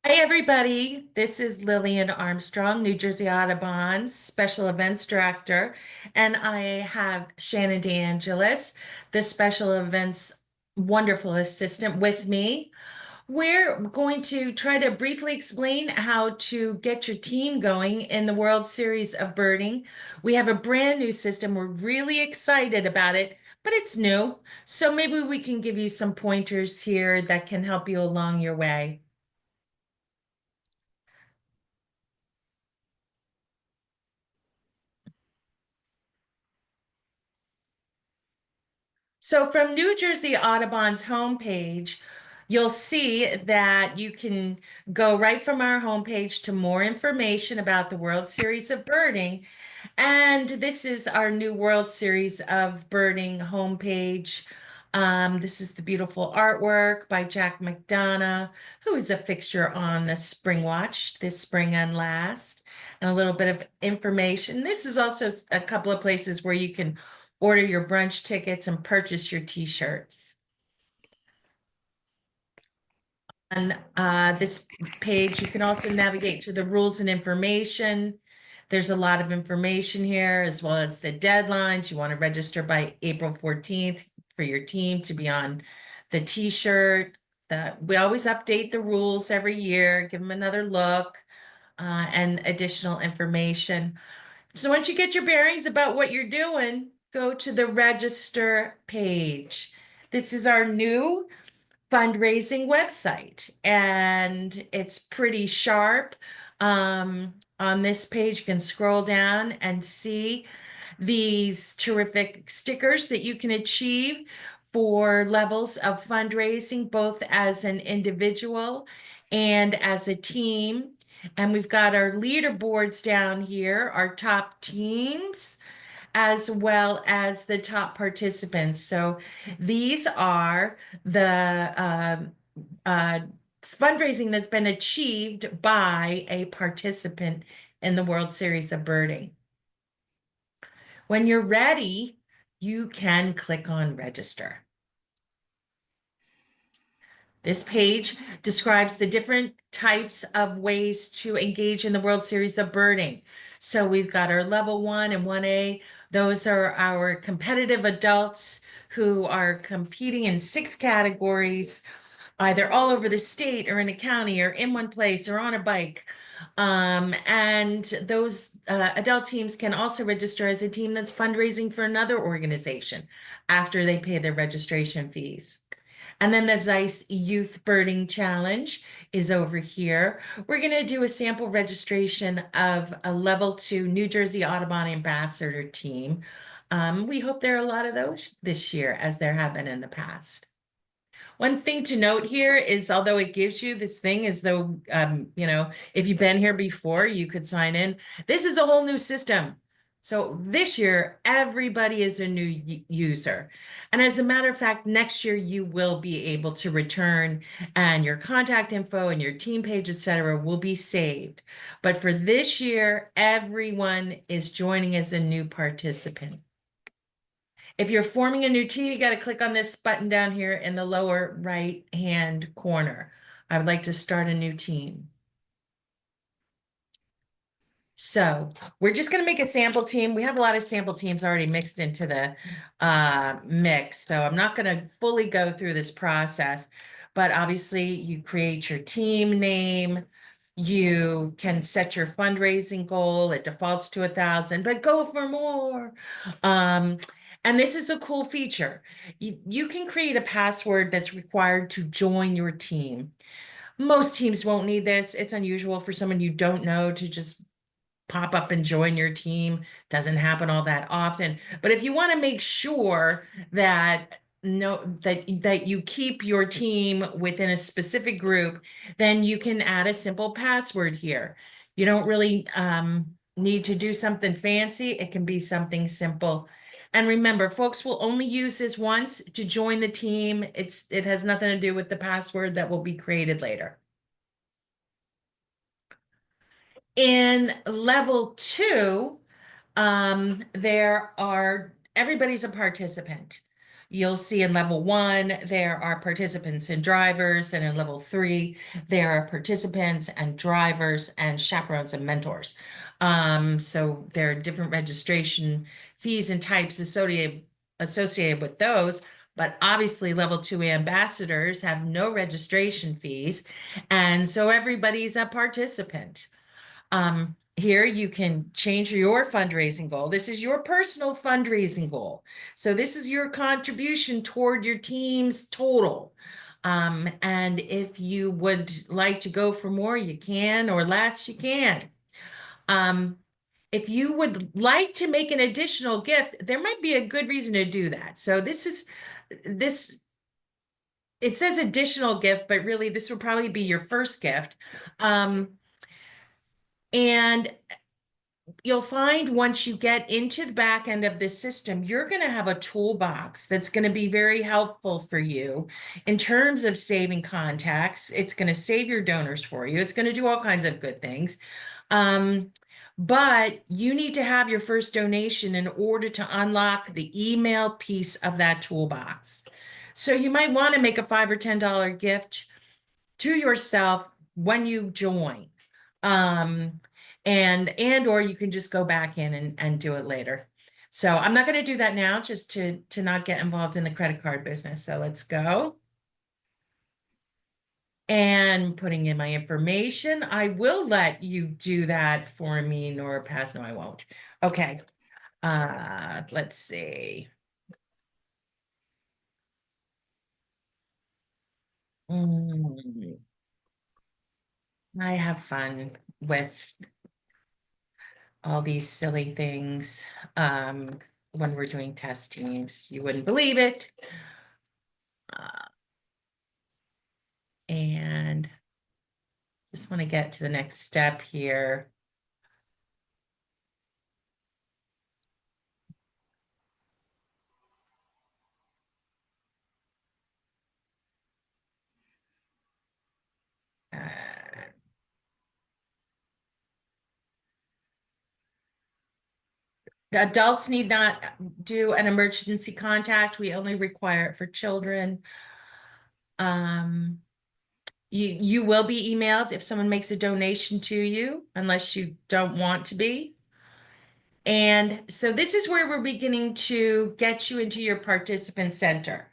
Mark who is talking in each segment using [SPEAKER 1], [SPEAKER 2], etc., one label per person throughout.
[SPEAKER 1] Hi, everybody. This is Lillian Armstrong, New Jersey Audubon's Special Events Director, and I have Shannon DeAngelis, the Special Events wonderful assistant, with me. We're going to try to briefly explain how to get your team going in the World Series of Birding. We have a brand new system. We're really excited about it, but it's new. So maybe we can give you some pointers here that can help you along your way. So from New Jersey Audubon's homepage, you'll see that you can go right from our homepage to more information about the World Series of Birding. And this is our new World Series of Birding homepage. This is the beautiful artwork by Jack McDonough, who is a fixture on the Spring Watch this spring and last, and a little bit of information. This is also a couple of places where you can order your brunch tickets and purchase your t-shirts. On this page, you can also navigate to the rules and information. There's a lot of information here, as well as the deadlines. You want to register by April 14th for your team to be on the t-shirt. We always update the rules every year, give them another look, and additional information. So once you get your bearings about what you're doing, go to the register page. This is our new fundraising website, and it's pretty sharp. On this page, you can scroll down and see these terrific stickers that you can achieve for levels of fundraising, both as an individual and as a team. And we've got our leaderboards down here, our top teams, as well as the top participants. So these are the uh, fundraising that's been achieved by a participant in the World Series of Birding. When you're ready, you can click on register. This page describes the different types of ways to engage in the World Series of Birding. So we've got our level 1 and 1A. Those are our competitive adults who are competing in 6 categories, either all over the state or in a county or in one place or on a bike. And those adult teams can also register as a team that's fundraising for another organization after they pay their registration fees. And then the Zeiss Youth Birding Challenge is over here. We're going to do a sample registration of a level 2 New Jersey Audubon Ambassador team. We hope there are a lot of those this year, as there have been in the past. One thing to note here is, although it gives you this thing as though, if you've been here before, you could sign in. This is a whole new system. So this year, everybody is a new user. And as a matter of fact, next year you will be able to return and your contact info and your team page, etc., will be saved. But for this year, everyone is joining as a new participant. If you're forming a new team, you got to click on this button down here in the lower right-hand corner. I would like to start a new team. So we're just going to make a sample team. We have a lot of sample teams already mixed into the mix. So I'm not going to fully go through this process, but obviously you create your team name. You can set your fundraising goal. It defaults to 1,000, but go for more. And this is a cool feature. You can create a password that's required to join your team. Most teams won't need this. It's unusual for someone you don't know to just pop up and join your team. Doesn't happen all that often. But if you want to make sure that that you keep your team within a specific group, then you can add a simple password here. You don't really need to do something fancy. It can be something simple. And remember, folks will only use this once to join the team. It has nothing to do with the password that will be created later. In level 2, everybody's a participant. you'll see in level 1, there are participants and drivers, and in level 3, there are participants and drivers and chaperones and mentors. So there are different registration fees and types associated with those. But obviously, level 2 ambassadors have no registration fees. And so everybody's a participant. Here you can change your fundraising goal. This is your personal fundraising goal. So this is your contribution toward your team's total. And if you would like to go for more, you can, or less, you can. If you would like to make an additional gift, there might be a good reason to do that. So this, it says additional gift, but really this would probably be your first gift. And you'll find once you get into the back end of this system, you're going to have a toolbox that's going to be very helpful for you in terms of saving contacts. It's going to save your donors for you. It's going to do all kinds of good things. But you need to have your first donation in order to unlock the email piece of that toolbox. So you might want to make a $5 or $10 gift to yourself when you join. And or you can just go back in and do it later. So I'm not going to do that now, just to not get involved in the credit card business. So let's go. And putting in my information. I will let you do that for me, Nora Paz. No, I won't. Okay. Let's see. I have fun with all these silly things when we're doing testings. You wouldn't believe it. And just want to get to the next step here. Uh, Adults need not do an emergency contact. We only require it for children. You will be emailed if someone makes a donation to you, unless you don't want to be. And so this is where we're beginning to get you into your participant center.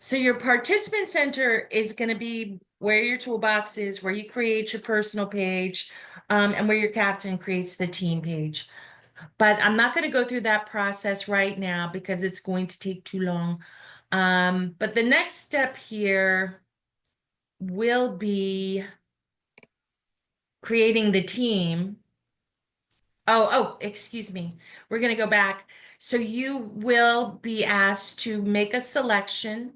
[SPEAKER 1] So your participant center is going to be where your toolbox is, where you create your personal page, and where your captain creates the team page. But I'm not going to go through that process right now because it's going to take too long. But the next step here will be creating the team. Oh, excuse me. We're going to go back. So you will be asked to make a selection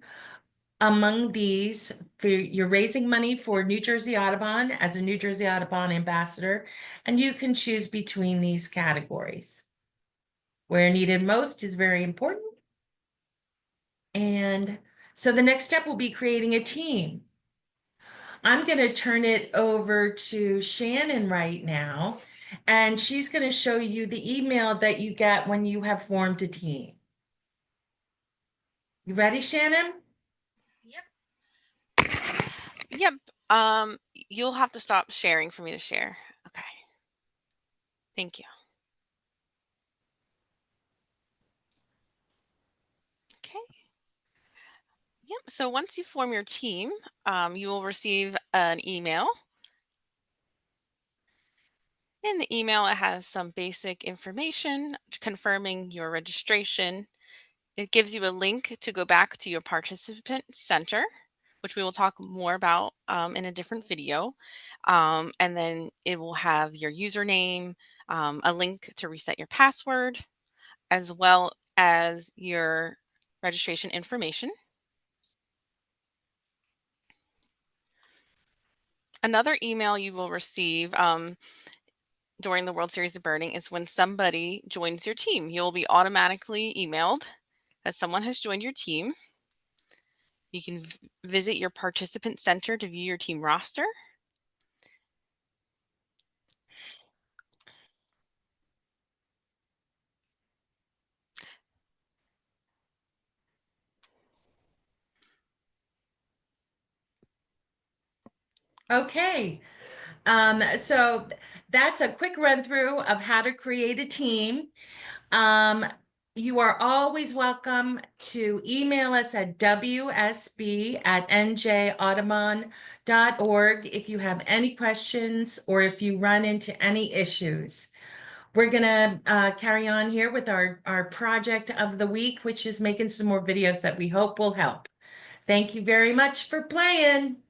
[SPEAKER 1] among these. You're raising money for New Jersey Audubon as a New Jersey Audubon ambassador, and you can choose between these categories. Where needed most is very important. And so the next step will be creating a team. I'm going to turn it over to Shannon right now, and she's going to show you the email that you get when you have formed a team. You ready, Shannon?
[SPEAKER 2] Yep. You'll have to stop sharing for me to share. Okay. Thank you. Okay. Yep. So once you form your team, you will receive an email. In the email, it has some basic information confirming your registration. It gives you a link to go back to your participant center, which we will talk more about in a different video. And then it will have your username, a link to reset your password, as well as your registration information. Another email you will receive during the World Series of Birding is when somebody joins your team. You'll be automatically emailed that someone has joined your team. You can visit your participant center to view your team roster.
[SPEAKER 1] Okay. So that's a quick run through of how to create a team. Um, you are always welcome to email us at wsb@njaudubon.org if you have any questions or if you run into any issues. We're gonna carry on here with our project of the week, which is making some more videos that we hope will help. Thank you very much for playing.